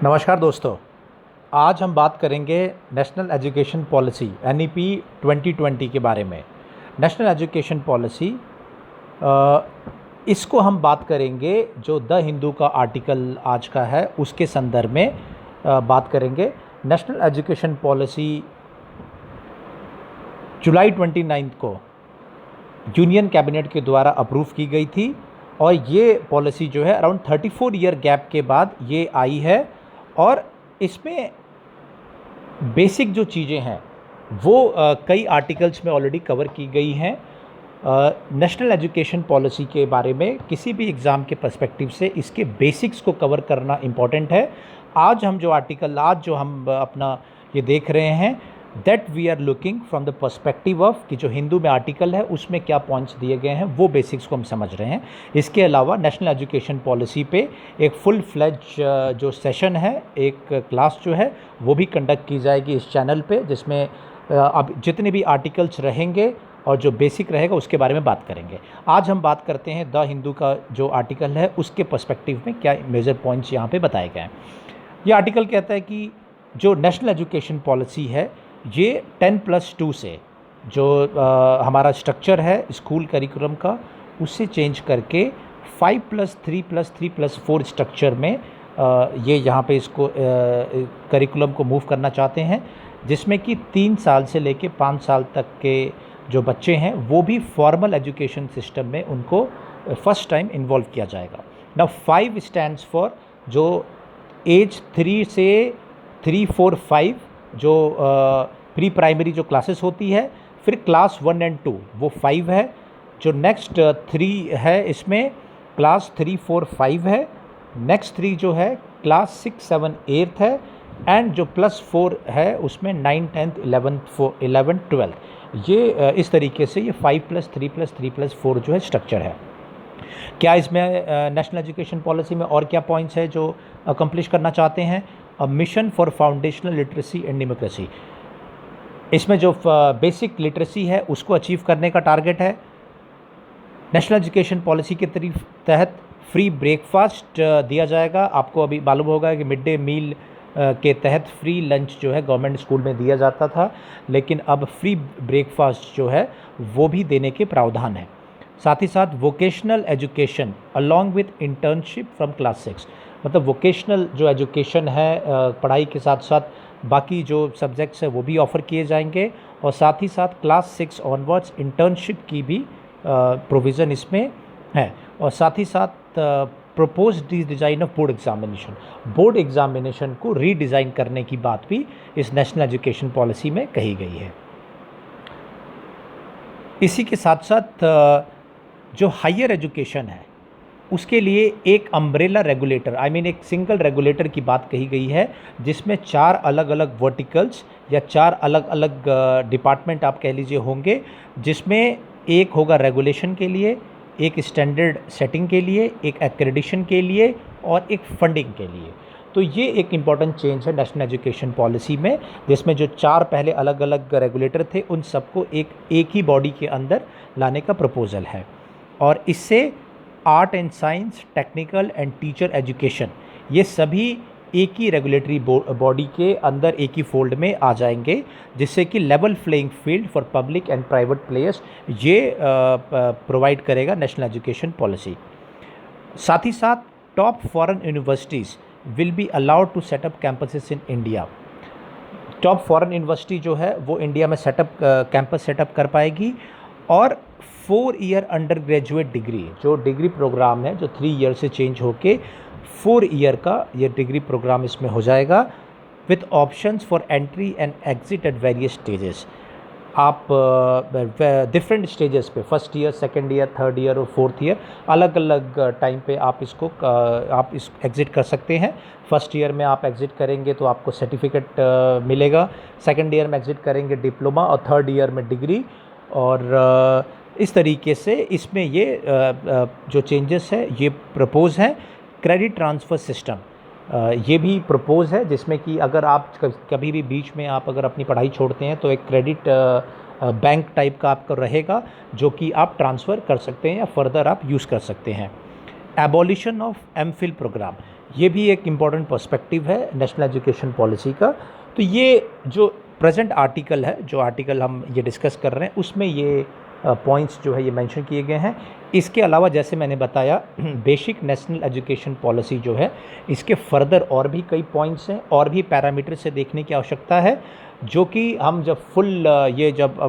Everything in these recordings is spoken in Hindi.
नमस्कार दोस्तों। आज हम बात करेंगे नेशनल एजुकेशन पॉलिसी NEP 2020 के बारे में। नेशनल एजुकेशन पॉलिसी इसको हम बात करेंगे जो द हिंदू का आर्टिकल आज का है उसके संदर्भ में बात करेंगे। नेशनल एजुकेशन पॉलिसी जुलाई 29 को यूनियन कैबिनेट के द्वारा अप्रूव की गई थी और ये पॉलिसी जो है अराउंड 34 ईयर गैप के बाद ये आई है और इसमें बेसिक जो चीज़ें हैं वो कई आर्टिकल्स में ऑलरेडी कवर की गई हैं। नेशनल एजुकेशन पॉलिसी के बारे में किसी भी एग्ज़ाम के पर्सपेक्टिव से इसके बेसिक्स को कवर करना इम्पॉर्टेंट है। आज हम जो हम अपना ये देख रहे हैं that we are looking from the perspective of कि जो हिंदू में आर्टिकल है उसमें क्या पॉइंट्स दिए गए हैं वो बेसिक्स को हम समझ रहे हैं। इसके अलावा नेशनल एजुकेशन पॉलिसी पे एक फुल फ्लेज जो सेशन है, एक क्लास जो है वो भी कंडक्ट की जाएगी इस चैनल पे, जिसमें अब जितने भी आर्टिकल्स रहेंगे और जो बेसिक रहेगा उसके बारे में बात करेंगे। आज हम बात करते हैं द हिंदू का जो आर्टिकल है उसके पर्सपेक्टिव में क्या मेजर पॉइंट्स यहाँ पे बताए गए हैं। ये आर्टिकल कहता है कि जो नेशनल एजुकेशन पॉलिसी है ये 10+2 से जो हमारा स्ट्रक्चर है स्कूल करिकुलम का उससे चेंज करके 5+3+3+4 स्ट्रक्चर में ये यहाँ पे इसको करिकुलम को मूव करना चाहते हैं, जिसमें कि 3 साल से लेके 5 साल तक के जो बच्चे हैं वो भी फॉर्मल एजुकेशन सिस्टम में उनको फर्स्ट टाइम इन्वॉल्व किया जाएगा। नाउ 5 स्टैंड्स फॉर जो एज 3 से 3, 4, 5 जो प्री प्राइमरी जो क्लासेस होती है, फिर क्लास 1 और 2 वो 5 है, जो नेक्स्ट 3 है इसमें क्लास 3, 4, 5 है, नेक्स्ट 3 जो है क्लास 6, 7, 8 है एंड जो +4 है उसमें 9, 10, 11, 12। ये इस तरीके से ये 5+3+3+4 जो है स्ट्रक्चर है। क्या इसमें नेशनल एजुकेशन पॉलिसी में और क्या पॉइंट्स है जो अकम्प्लिश करना चाहते हैं? Mission for foundational literacy and democracy, इसमें जो बेसिक लिटरेसी है उसको अचीव करने का टारगेट है। नेशनल एजुकेशन पॉलिसी के तहत फ्री ब्रेकफास्ट दिया जाएगा। आपको अभी मालूम होगा कि मिड डे मील के तहत फ्री लंच जो है गवर्नमेंट स्कूल में दिया जाता था, लेकिन अब फ्री ब्रेकफास्ट जो है वो भी देने के प्रावधान है। साथ ही साथ vocational education along with internship from class 6, मतलब वोकेशनल जो एजुकेशन है पढ़ाई के साथ साथ बाकी जो सब्जेक्ट्स है वो भी ऑफ़र किए जाएंगे और साथ ही साथ क्लास 6 ऑनवर्ड्स इंटर्नशिप की भी प्रोविज़न इसमें है। और साथ ही साथ propose design of board examination को रीडिज़ाइन करने की बात भी इस नेशनल एजुकेशन पॉलिसी में कही गई है। इसी के साथ साथ जो हायर एजुकेशन है उसके लिए एक अम्ब्रेला रेगुलेटर एक सिंगल रेगुलेटर की बात कही गई है, जिसमें 4 अलग अलग वर्टिकल्स या 4 अलग अलग डिपार्टमेंट आप कह लीजिए होंगे, जिसमें एक होगा रेगुलेशन के लिए, एक स्टैंडर्ड सेटिंग के लिए, एक एक्रेडिशन के लिए और एक फंडिंग के लिए। तो ये एक इम्पॉर्टेंट चेंज है नेशनल एजुकेशन पॉलिसी में, जिसमें जो 4 पहले अलग अलग रेगुलेटर थे उन सबको एक ही बॉडी के अंदर लाने का प्रपोज़ल है। और इससे art and science, technical and teacher education ये सभी एक ही रेगुलेटरी बॉडी के अंदर एक ही फोल्ड में आ जाएंगे, जिससे कि level playing field for public and private players ये प्रोवाइड करेगा नेशनल एजुकेशन पॉलिसी। साथ ही साथ top foreign universities will be allowed to set up campuses in India. Top foreign university जो है वो इंडिया में कैंपस सेटअप कर पाएगी और 4 ईयर अंडर ग्रेजुएट डिग्री जो डिग्री प्रोग्राम है जो 3 ईयर से चेंज होके 4 ईयर का ये डिग्री प्रोग्राम इसमें हो जाएगा, with options for entry and exit at various stages. आप डिफरेंट स्टेजेस पे first year, second year, third year और फोर्थ ईयर अलग अलग टाइम पे आप इस एग्ज़िट कर सकते हैं। फर्स्ट ईयर में आप एग्ज़िट करेंगे तो आपको सर्टिफिकेट मिलेगा, सेकेंड ईयर में एग्ज़िट करेंगे डिप्लोमा और थर्ड ईयर में डिग्री। और इस तरीके से इसमें ये जो चेंजेस है ये प्रपोज़ हैं। क्रेडिट ट्रांसफ़र सिस्टम ये भी प्रपोज़ है, जिसमें कि अगर आप कभी भी बीच में आप अगर अपनी पढ़ाई छोड़ते हैं तो एक क्रेडिट बैंक टाइप का आपका रहेगा जो कि आप ट्रांसफ़र कर सकते हैं या फर्दर आप यूज़ कर सकते हैं। एबॉलिशन ऑफ एमफिल प्रोग्राम, ये भी एक इम्पॉर्टेंट पर्सपेक्टिव है नेशनल एजुकेशन पॉलिसी का। तो ये जो प्रेजेंट आर्टिकल है, जो आर्टिकल हम ये डिस्कस कर रहे हैं, उसमें ये पॉइंट्स जो है ये मेंशन किए गए हैं। इसके अलावा जैसे मैंने बताया बेसिक नेशनल एजुकेशन पॉलिसी जो है, इसके फर्दर और भी कई पॉइंट्स हैं और भी पैरामीटर से देखने की आवश्यकता है, जो कि हम जब फुल ये जब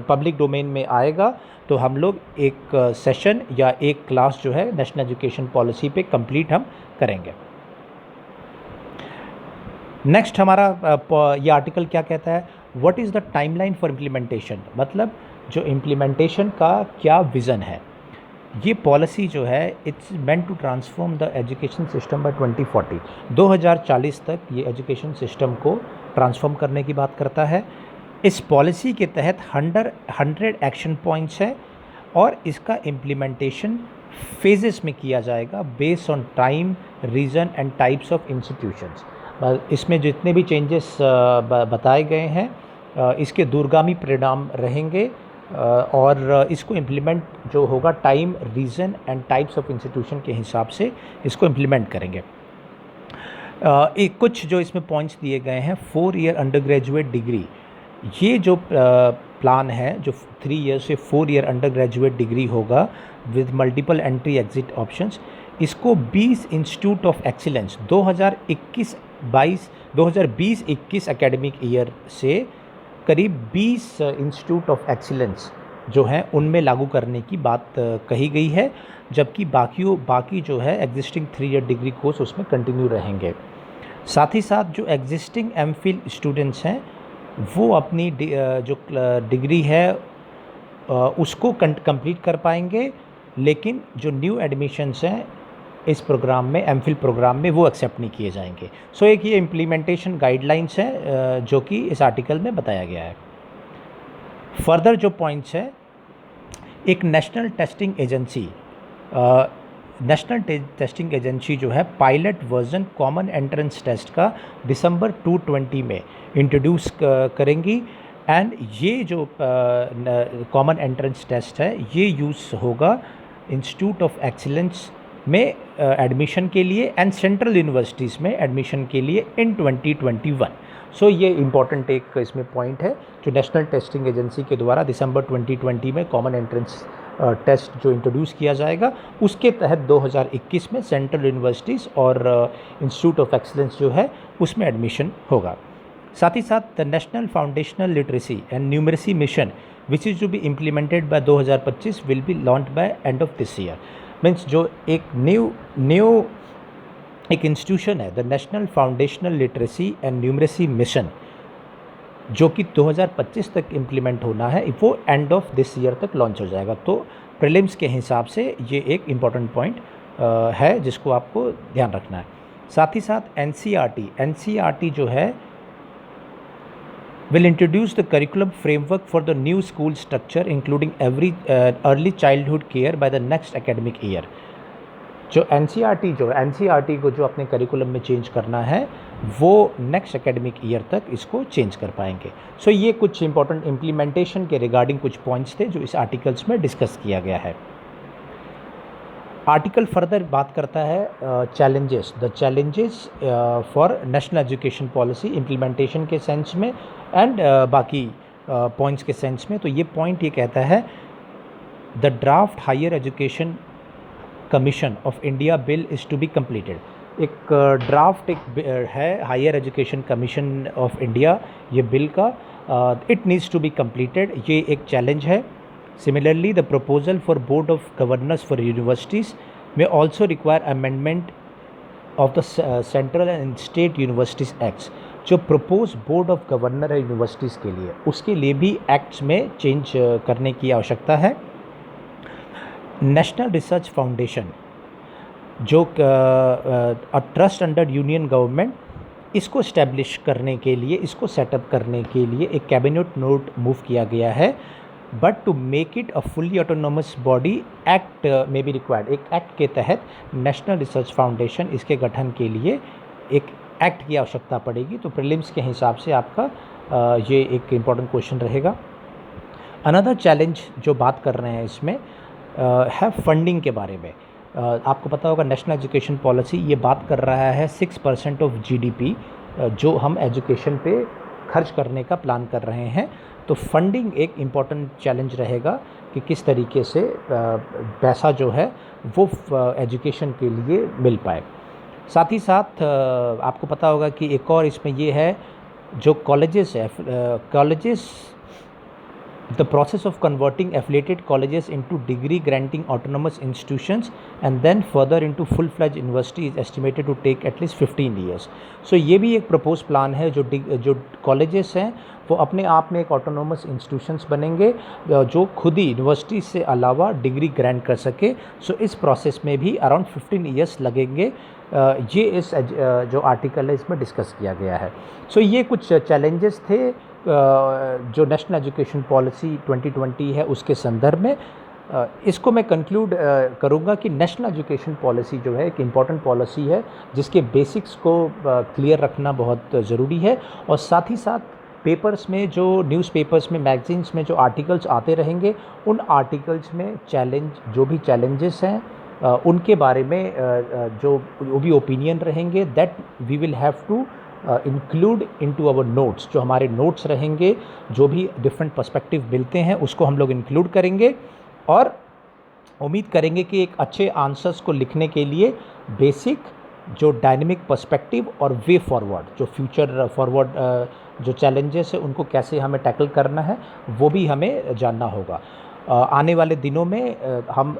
पब्लिक डोमेन में आएगा तो हम लोग एक सेशन या एक क्लास जो है नेशनल एजुकेशन पॉलिसी पे कंप्लीट हम करेंगे। नेक्स्ट हमारा ये आर्टिकल क्या कहता है, what is the timeline for implementation, मतलब जो इम्प्लीमेंटेशन का क्या विज़न है। ये पॉलिसी जो है it's meant to transform the education system by 2040, 2040 तक ये एजुकेशन सिस्टम को ट्रांसफॉर्म करने की बात करता है। इस पॉलिसी के तहत 100 एक्शन पॉइंट्स हैं और इसका इम्प्लीमेंटेशन फेजेस में किया जाएगा based on time, region and types of institutions. इसमें जितने भी चेंजेस बताए गए हैं इसके दूरगामी परिणाम रहेंगे और इसको इम्प्लीमेंट जो होगा time, region and types of institution के हिसाब से इसको इम्प्लीमेंट करेंगे। एक कुछ जो इसमें पॉइंट्स दिए गए हैं, 4 ईयर अंडर ग्रेजुएट डिग्री, ये जो प्लान है जो 3 ईयर से 4 ईयर अंडर ग्रेजुएट डिग्री होगा with multiple entry exit options, इसको 20 institute of excellence 2020-21 academic year से करीब 20 इंस्टीट्यूट ऑफ एक्सीलेंस जो हैं उनमें लागू करने की बात कही गई है, जबकि बाकी जो है एग्जिस्टिंग 3 ईयर डिग्री कोर्स उसमें कंटिन्यू रहेंगे। साथ ही साथ जो एग्जिस्टिंग एमफिल स्टूडेंट्स हैं वो अपनी जो डिग्री है उसको कंप्लीट कर पाएंगे, लेकिन जो न्यू एडमिशन्स हैं इस प्रोग्राम में, एमफिल प्रोग्राम में, वो एक्सेप्ट नहीं किए जाएंगे। सो एक ये इम्प्लीमेंटेशन गाइडलाइंस है जो कि इस आर्टिकल में बताया गया है। फर्दर जो पॉइंट्स है, एक नेशनल टेस्टिंग एजेंसी जो है pilot version common entrance test का दिसंबर 2020 में इंट्रोड्यूस करेंगी एंड ये जो कॉमन एंट्रेंस टेस्ट है ये यूज़ होगा इंस्टीट्यूट ऑफ एक्सीलेंस में एडमिशन के लिए एंड सेंट्रल यूनिवर्सिटीज़ में एडमिशन के लिए इन 2021। सो ये इम्पॉर्टेंट एक इसमें पॉइंट है जो नेशनल टेस्टिंग एजेंसी के द्वारा दिसंबर 2020 में कॉमन एंट्रेंस टेस्ट जो इंट्रोड्यूस किया जाएगा उसके तहत 2021 में सेंट्रल यूनिवर्सिटीज़ और इंस्टीट्यूट ऑफ एक्सीलेंस जो है उसमें एडमिशन होगा। साथ ही साथ the national foundational literacy and numeracy mission which is to be implemented by 2025 will be launch by end of this year. Means जो एक न्यू एक इंस्टीट्यूशन है the national foundational literacy and numeracy mission जो कि 2025 तक इम्प्लीमेंट होना है, वो एंड ऑफ दिस ईयर तक लॉन्च हो जाएगा। तो प्रीलिम्स के हिसाब से ये एक इम्पॉर्टेंट पॉइंट है जिसको आपको ध्यान रखना है। साथ ही साथ एनसीईआरटी जो है will introduce the curriculum framework for the new school structure including every early childhood care by the next academic year। जो एनसीईआरटी को जो अपने करिकुलम में चेंज करना है वो नेक्स्ट एकेडमिक ईयर तक इसको चेंज कर पाएंगे। सो ये कुछ इंपॉर्टेंट इम्प्लीमेंटेशन के रिगार्डिंग कुछ पॉइंट्स थे जो इस आर्टिकल्स में डिस्कस किया गया है। आर्टिकल फर्दर बात करता है the challenges for national education policy implementation के सेंस में एंड बाकी पॉइंट्स के सेंस में। तो ये पॉइंट ये कहता है the draft higher education commission of India bill is to be completed. एक ड्राफ्ट है higher education commission of India ये बिल का, it needs to be completed, ये एक चैलेंज है। Similarly, the proposal for Board of Governors for Universities may also require amendment of the Central and State Universities Acts। जो प्रपोज बोर्ड ऑफ गवर्नर है यूनिवर्सिटीज़ के लिए उसके लिए भी एक्ट्स में चेंज करने की आवश्यकता है। नेशनल रिसर्च फाउंडेशन जो ट्रस्ट अंडर यूनियन गवर्नमेंट, इसको इस्टेब्लिश करने के लिए, इसको सेटअप करने के लिए एक कैबिनेट नोट मूव किया गया है। But to make it a fully autonomous body act में भी रिक्वायर्ड, एक एक्ट के तहत नेशनल रिसर्च फाउंडेशन इसके गठन के लिए एक एक्ट की आवश्यकता पड़ेगी। तो प्रीलिम्स के हिसाब से आपका ये एक इम्पॉर्टेंट क्वेश्चन रहेगा। अनदर चैलेंज जो बात कर रहे हैं इसमें है फंडिंग के बारे में। आपको पता होगा नेशनल एजुकेशन पॉलिसी ये बात कर रहा है 6% ऑफ जीडीपी जो हम एजुकेशन पे खर्च करने का प्लान कर रहे हैं। तो फंडिंग एक इम्पॉर्टेंट चैलेंज रहेगा कि किस तरीके से पैसा जो है वो एजुकेशन के लिए मिल पाए। साथ ही साथ आपको पता होगा कि एक और इसमें ये है, जो कॉलेजेस है, colleges, the process of converting affiliated colleges into degree granting autonomous institutions and then further into full fledged university is estimated to take at least 15 years. So ये भी एक प्रपोज प्लान है, जो कॉलेजेस हैं वो अपने आप में एक ऑटोनोमस इंस्टीट्यूशंस बनेंगे जो खुद ही यूनिवर्सिटी से अलावा डिग्री ग्रांट कर सके। सो इस प्रोसेस में भी अराउंड 15 ईयर्स लगेंगे। ये इस जो आर्टिकल है इसमें डिस्कस किया गया है। सो ये कुछ चैलेंजेस थे जो नेशनल एजुकेशन पॉलिसी 2020 है उसके संदर्भ में। इसको मैं कंक्लूड करूँगा कि नेशनल एजुकेशन पॉलिसी जो है एक इम्पॉर्टेंट पॉलिसी है जिसके बेसिक्स को क्लियर रखना बहुत ज़रूरी है। और साथ ही साथ पेपर्स में, जो न्यूज़पेपर्स में, मैगजीन्स में जो आर्टिकल्स आते रहेंगे, उन आर्टिकल्स में जो भी चैलेंजेस हैं उनके बारे में जो भी ओपिनियन रहेंगे that we will have to include into our notes. जो हमारे नोट्स रहेंगे, जो भी डिफरेंट पर्सपेक्टिव मिलते हैं उसको हम लोग इंक्लूड करेंगे और उम्मीद करेंगे कि एक अच्छे आंसर्स को लिखने के लिए बेसिक जो डायनेमिक पर्सपेक्टिव और वे फॉरवर्ड, जो फ्यूचर फॉरवर्ड जो चैलेंजेस है उनको कैसे हमें टैकल करना है वो भी हमें जानना होगा। आने वाले दिनों में हम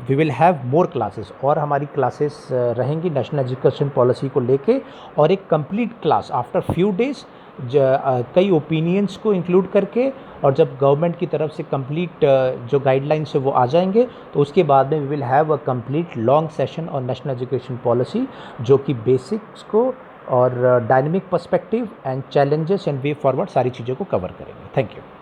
we will have more classes, और हमारी क्लासेस रहेंगी नेशनल एजुकेशन पॉलिसी को लेके, और एक complete class after few days कई ओपिनियंस को इंक्लूड करके, और जब गवर्नमेंट की तरफ से कंप्लीट जो गाइडलाइंस है वो आ जाएंगे तो उसके बाद में we will have a complete long session on national education policy जो कि बेसिक्स को और dynamic perspective and challenges and way forward सारी चीज़ों को कवर करेंगे। Thank you.